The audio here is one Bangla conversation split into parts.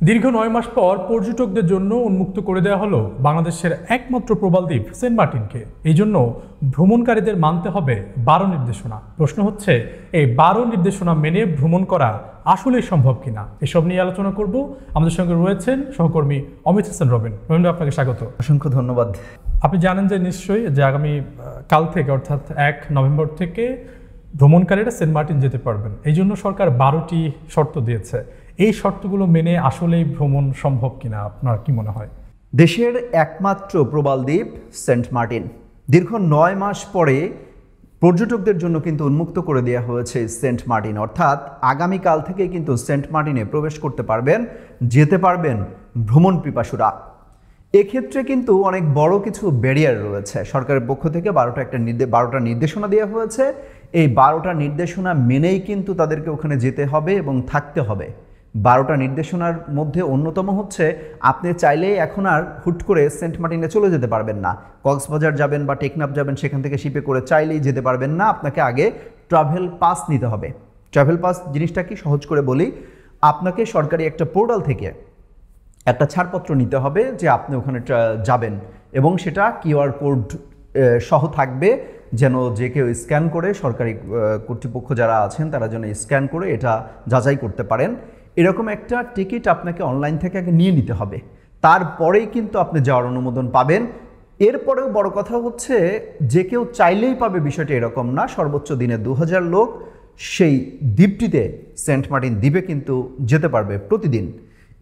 দীর্ঘ ৯ মাস পর পর্যটকদের জন্য উন্মুক্ত করে দেওয়া হলো বাংলাদেশের একমাত্র প্রবাল দ্বীপ সেন্ট মার্টিনকে। এই জন্য ভ্রমণকারীদের মানতে হবে ১২ নির্দেশনা। প্রশ্ন হচ্ছে, এই ১২ নির্দেশনা মেনে ভ্রমণ করা আসলেই সম্ভব কিনা? এসব নিয়ে আলোচনা করব। আমাদের সঙ্গে রয়েছেন সহকর্মী অমিত হাসান রবিন। রবিন, আপনাকে স্বাগত। অসংখ্য ধন্যবাদ। আপনি জানেন যে নিশ্চয়ই যে আগামী কাল থেকে অর্থাৎ ১ নভেম্বর থেকে ভ্রমণকারীরা সেন্ট মার্টিন যেতে পারবেন। এই জন্য সরকার ১২টি শর্ত দিয়েছে। এই শর্তগুলো মেনে আসলেই ভ্রমণ সম্ভব কিনা আপনার কি মনে হয়? দেশের একমাত্র প্রবাল দ্বীপ সেন্ট মার্টিন দীর্ঘ ৯ মাস পরে পর্যটকদের জন্য কিন্তু উন্মুক্ত করে দেওয়া হয়েছে সেন্ট মার্টিন, অর্থাৎ আগামীকাল থেকে কিন্তু সেন্ট মার্টিনে প্রবেশ করতে পারবেন, যেতে পারবেন ভ্রমণ পিপাসুরা। এক্ষেত্রে কিন্তু অনেক বড় কিছু ব্যারিয়ার রয়েছে। সরকারের পক্ষ থেকে ১২টা নির্দেশনা দেওয়া হয়েছে। এই ১২টা নির্দেশনা মেনেই কিন্তু তাদেরকে ওখানে যেতে হবে এবং থাকতে হবে। ১২টা নির্দেশনার মধ্যে অন্যতম হচ্ছে, আপনি চাইলেই এখন আর হুট করে সেন্ট মার্টিনে চলে যেতে পারবেন না। কক্সবাজার যাবেন বা টেকনাফ যাবেন, সেখান থেকে শিপে করে চাইলেই যেতে পারবেন না। আপনাকে আগে ট্রাভেল পাস নিতে হবে। ট্রাভেল পাস জিনিসটা কি, সহজ করে বলি, আপনাকে সরকারি একটা পোর্টাল থেকে একটা ছাড়পত্র নিতে হবে যে আপনি ওখানে যাবেন, এবং সেটা কিউআর কোড সহ থাকবে, যেন যে কেউ স্ক্যান করে, সরকারি কর্তৃপক্ষ যারা আছেন তারা যেন স্ক্যান করে এটা যাচাই করতে পারেন। এরকম একটা টিকিট আপনাকে অনলাইন থেকে আগে নিয়ে নিতে হবে, তারপরেই কিন্তু আপনি যাওয়ার অনুমোদন পাবেন। এরপরেও বড় কথা হচ্ছে, যে কেউ চাইলেই পাবে বিষয়টা এরকম না। সর্বোচ্চ দিনে ২০০০ লোক সেই দ্বীপটিতে, সেন্ট মার্টিন দ্বীপে কিন্তু যেতে পারবে প্রতিদিন।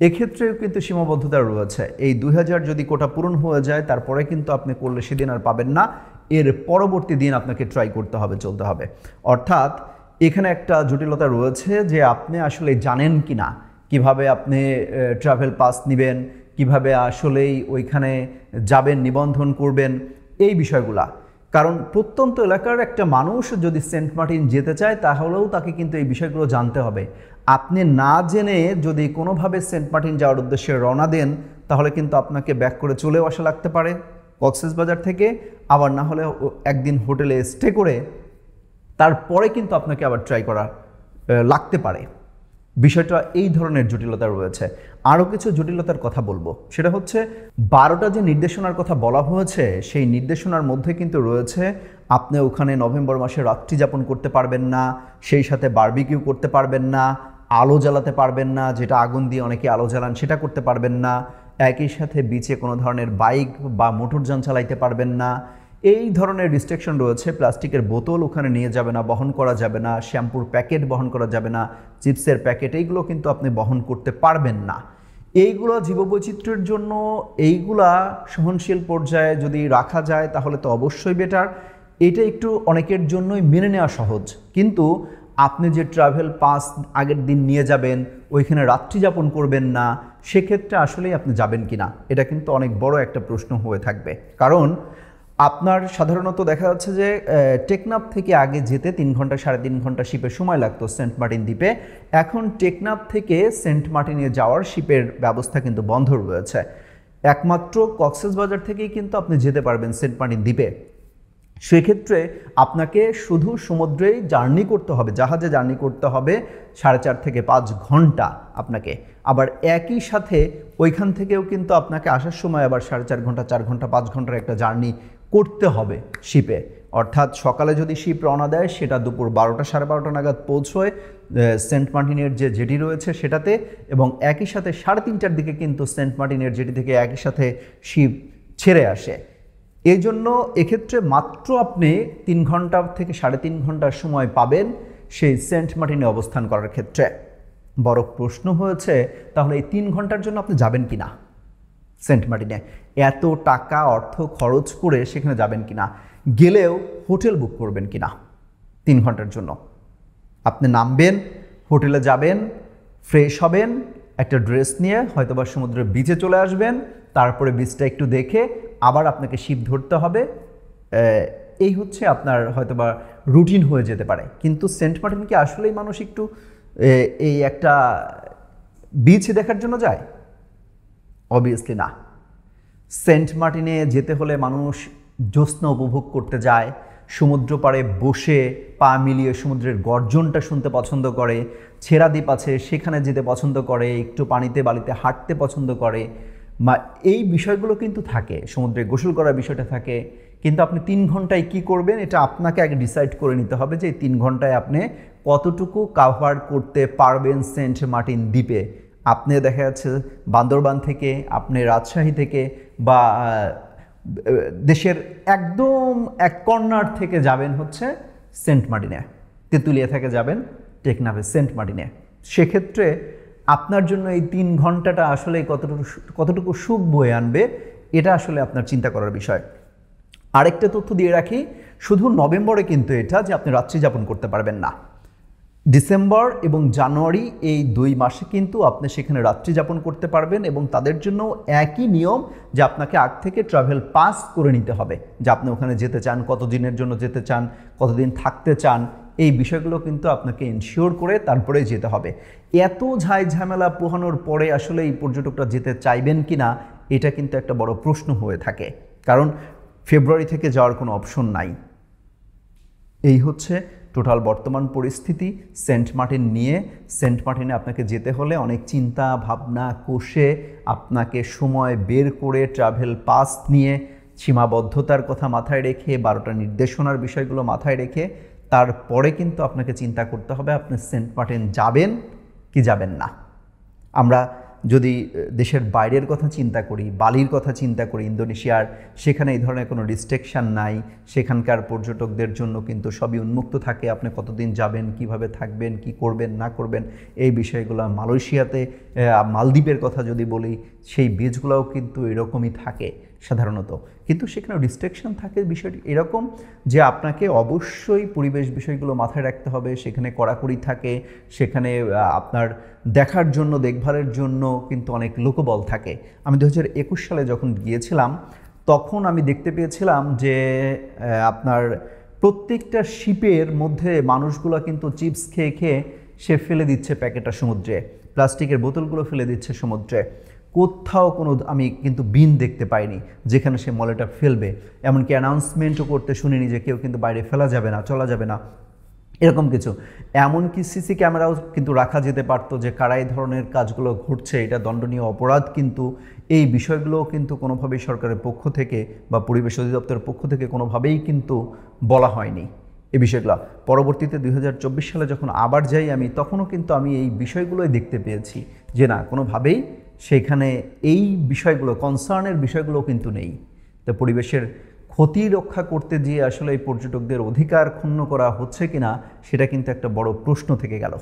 এক্ষেত্রেও কিন্তু সীমাবদ্ধতা রয়েছে। এই ২০০০ যদি কোটা পূরণ হয়ে যায়, তারপরে কিন্তু আপনি করলে সেদিন আর পাবেন না, এর পরবর্তী দিন আপনাকে ট্রাই করতে হবে, চলতে হবে। অর্থাৎ এখানে একটা জটিলতা রয়েছে যে আপনি আসলে জানেন কি না কীভাবে আপনি ট্রাভেল পাস নেবেন, কিভাবে আসলেই ওইখানে যাবেন, নিবন্ধন করবেন, এই বিষয়গুলা। কারণ প্রত্যন্ত এলাকার একটা মানুষ যদি সেন্ট মার্টিন যেতে চায়, তাহলেও তাকে কিন্তু এই বিষয়গুলো জানতে হবে। আপনি না জেনে যদি কোনোভাবে সেন্ট মার্টিন যাওয়ার উদ্দেশ্যে রওনা দেন, তাহলে কিন্তু আপনাকে ব্যাক করে চলেও আসা লাগতে পারে কক্সবাজার থেকে, আবার না হলে একদিন হোটেলে স্টে করে তারপরে কিন্তু আপনাকে আবার ট্রাই করা লাগতে পারে। বিষয়টা এই ধরনের জটিলতা রয়েছে। আরও কিছু জটিলতার কথা বলবো, সেটা হচ্ছে ১২টা যে নির্দেশনার কথা বলা হয়েছে, সেই নির্দেশনার মধ্যে কিন্তু রয়েছে আপনি ওখানে নভেম্বর মাসে রাত্রি যাপন করতে পারবেন না, সেই সাথে বারবিকিউ করতে পারবেন না, আলো জ্বালাতে পারবেন না, যেটা আগুন দিয়ে অনেকে আলো জ্বালান সেটা করতে পারবেন না, একই সাথে বিচে কোনো ধরনের বাইক বা মোটরযান চালাইতে পারবেন না। এই ধরনের রিস্ট্রিকশন রয়েছে। প্লাস্টিকের বোতল ওখানে নিয়ে যাবে না, বহন করা যাবে না, শ্যাম্পুর প্যাকেট বহন করা যাবে না, চিপসের প্যাকেট, এইগুলো কিন্তু আপনি বহন করতে পারবেন না। এইগুলো জীববৈচিত্র্যের জন্য, এইগুলা সহনশীল পর্যায়ে যদি রাখা যায় তাহলে তো অবশ্যই বেটার। এটা একটু অনেকের জন্যই মেনে নেওয়া সহজ, কিন্তু আপনি যে ট্রাভেল পাস আগের দিন নিয়ে যাবেন, ওইখানে রাত্রি যাপন করবেন না, সেক্ষেত্রে আসলেই আপনি যাবেন কি না, এটা কিন্তু অনেক বড় একটা প্রশ্ন হয়ে থাকবে। কারণ আপনার সাধারণত দেখা যাচ্ছে যে টেকনাফ থেকে আগে যেতে ৩ ঘন্টা ৩.৫ ঘন্টা শিপের সময় লাগতো সেন্ট মার্টিন দ্বীপে। এখন টেকনাফ থেকে সেন্ট মার্টিনে যাওয়ার শিপের ব্যবস্থা কিন্তু বন্ধ রয়েছে। একমাত্র কক্সবাজার থেকেই কিন্তু আপনি যেতে পারবেন সেন্ট মার্টিন দ্বীপে। সেক্ষেত্রে আপনাকে শুধু সমুদ্রেই জার্নি করতে হবে, জাহাজে জার্নি করতে হবে ৪.৫ থেকে ৫ ঘন্টা আপনাকে। আবার একই সাথে ওইখান থেকেও কিন্তু আপনাকে আসার সময় আবার ৪.৫ ঘন্টা, ৪ ঘন্টা, ৫ ঘন্টার একটা জার্নি করতে হবে শিপে। অর্থাৎ সকালে যদি শিপ রওনা দেয়, সেটা দুপুর ১২টা ১২:৩০ নাগাদ পৌঁছয় সেন্ট মার্টিনের যে জেটি রয়েছে সেটাতে, এবং একই সাথে ৩:৩০টার দিকে কিন্তু সেন্ট মার্টিনের জেটি থেকে একই সাথে শিপ ছেড়ে আসে। এই জন্য এক্ষেত্রে মাত্র আপনি ৩ ঘন্টা থেকে ৩.৫ ঘন্টার সময় পাবেন সেই সেন্ট মার্টিনে অবস্থান করার ক্ষেত্রে। বড় প্রশ্ন হয়েছে, তাহলে এই ৩ ঘন্টার জন্য আপনি যাবেন কি না সেন্ট মার্টিনে? এত টাকা অর্থ খরচ করে সেখানে যাবেন কি না? গেলেও হোটেল বুক করবেন কি না ৩ ঘন্টার জন্য? আপনি নামবেন, হোটেলে যাবেন, ফ্রেশ হবেন, একটা ড্রেস নিয়ে হয়তোবা সমুদ্রের বিচে চলে আসবেন, তারপরে বিচটা একটু দেখে আবার আপনাকে শিপ ধরতে হবে। এই হচ্ছে আপনার হয়তোবা রুটিন হয়ে যেতে পারে। কিন্তু সেন্ট মার্টিন কি আসলেই মানুষ একটু এই একটা বিচ দেখার জন্য যায়? অবভিয়াসলি না। সেন্ট মার্টিনে যেতে হলে মানুষ জ্যোৎস্না উপভোগ করতে যায়, সমুদ্র পাড়ে বসে পা মিলিয়ে সমুদ্রের গর্জনটা শুনতে পছন্দ করে, ছেঁড়া দ্বীপ আছে সেখানে যেতে পছন্দ করে, একটু পানিতে বালিতে হাঁটতে পছন্দ করে, এই বিষয়গুলো কিন্তু থাকে, সমুদ্রে গোসল করার বিষয়টা থাকে। কিন্তু আপনি 3 ঘন্টায় কি করবেন এটা আপনাকে আগে ডিসাইড করে নিতে হবে যে এই 3 ঘন্টায় আপনি কতটুকু কাভার করতে পারবেন সেন্ট মার্টিন দ্বীপে। আপনি দেখা যাচ্ছে বান্দরবান থেকে, আপনি রাজশাহী থেকে বা দেশের একদম এক কর্নার থেকে যাবেন হচ্ছে সেন্ট মার্টিনে, তেঁতুলিয়া থেকে যাবেন টেকনাফে সেন্ট মার্টিনে। সেক্ষেত্রে আপনার জন্য এই 3 ঘন্টাটা আসলে কতটুকু সুখ বয়ে আনবে এটা আসলে আপনার চিন্তা করার বিষয়। আরেকটা তথ্য দিয়ে রাখি, শুধু নভেম্বরে কিন্তু এটা যে আপনি রাত্রি যাপন করতে পারবেন না, ডিসেম্বর এবং জানুয়ারি এই 2 মাসে কিন্তু আপনি সেখানে রাত্রি যাপন করতে পারবেন এবং তাদের জন্য একই নিয়ম যে আপনাকে আগ থেকে ট্রাভেল পাস করে নিতে হবে, যে আপনি ওখানে যেতে চান, কতদিনের জন্য যেতে চান, কতদিন থাকতে চান, এই বিষয়গুলো কিন্তু আপনাকে ইনশিওর করে তারপরে যেতে হবে। এত ঝামেলা পোহানোর পরে আসলে এই পর্যটকরা যেতে চাইবেন কি না এটা কিন্তু একটা বড় প্রশ্ন হয়ে থাকে, কারণ ফেব্রুয়ারি থেকে যাওয়ার কোনো অপশন নাই। এই হচ্ছে টোটাল বর্তমান পরিস্থিতি সেন্ট মার্টিন নিয়ে। সেন্ট মার্টিনে আপনাকে যেতে হলে অনেক চিন্তা ভাবনা কষে, আপনাকে সময় বের করে, ট্রাভেল পাস নিয়ে, সীমাবদ্ধতার কথা মাথায় রেখে, 12টা নির্দেশনার বিষয়গুলো মাথায় রেখে তারপরে কিন্তু আপনাকে চিন্তা করতে হবে আপনি সেন্ট মার্টিন যাবেন কি যাবেন না। আমরা যদি দেশের বাইরের কথা চিন্তা করি, বালির কথা চিন্তা করি, ইন্দোনেশিয়ার, সেখানে এই ধরনের কোনো রিস্ট্রিকশান নাই, সেখানকার পর্যটকদের জন্য কিন্তু সবই উন্মুক্ত থাকে, আপনি কতদিন যাবেন, কিভাবে থাকবেন, কি করবেন না করবেন এই বিষয়গুলো। মালয়েশিয়াতে, মালদ্বীপের কথা যদি বলি, সেই বীজগুলোও কিন্তু এরকমই থাকে সাধারণত, কিন্তু সেখানে রিস্ট্রিকশন থাকে বিষয়টি এরকম যে আপনাকে অবশ্যই পরিবেশ বিষয়গুলো মাথায় রাখতে হবে, সেখানে কড়াকড়ি থাকে, সেখানে আপনার দেখার জন্য, দেখভালের জন্য কিন্তু অনেক লোকবল থাকে। আমি 2021 সালে যখন গিয়েছিলাম তখন আমি দেখতে পেয়েছিলাম যে আপনার প্রত্যেকটা শিপের মধ্যে মানুষগুলো কিন্তু চিপস খেয়ে খেয়ে সে ফেলে দিচ্ছে প্যাকেটটা সমুদ্রে, প্লাস্টিকের বোতলগুলো ফেলে দিচ্ছে সমুদ্রে। কোথাও কোনো আমি কিন্তু বিন দেখতে পাইনি যেখানে সে ময়লাটা ফেলবে, এমনকি অ্যানাউন্সমেন্টও করতে শুনিনি যে কেউ কিন্তু বাইরে ফেলা যাবে না, চলা যাবে না, এরকম কিছু। এমনকি সিসি ক্যামেরাও কিন্তু রাখা যেতে পারতো যে কারা এই ধরনের কাজগুলো ঘটছে, এটা দণ্ডনীয় অপরাধ, কিন্তু এই বিষয়গুলোও কিন্তু কোনোভাবেই সরকারের পক্ষ থেকে বা পরিবেশ অধিদপ্তরের পক্ষ থেকে কোনোভাবেই কিন্তু বলা হয়নি এই বিষয়গুলো। পরবর্তীতে 2024 সালে যখন আবার যাই আমি, তখনও কিন্তু আমি এই বিষয়গুলোই দেখতে পেয়েছি যে না, কোনোভাবেই সেখানে এই বিষয়গুলো, কনসার্নের বিষয়গুলো কিন্তু নেই। তো পরিবেশের ক্ষতি রক্ষা করতে গিয়ে আসলে এই পর্যটকদের অধিকার ক্ষুণ্ণ করা হচ্ছে কিনা সেটা কিন্তু একটা বড় প্রশ্ন থেকে গেল।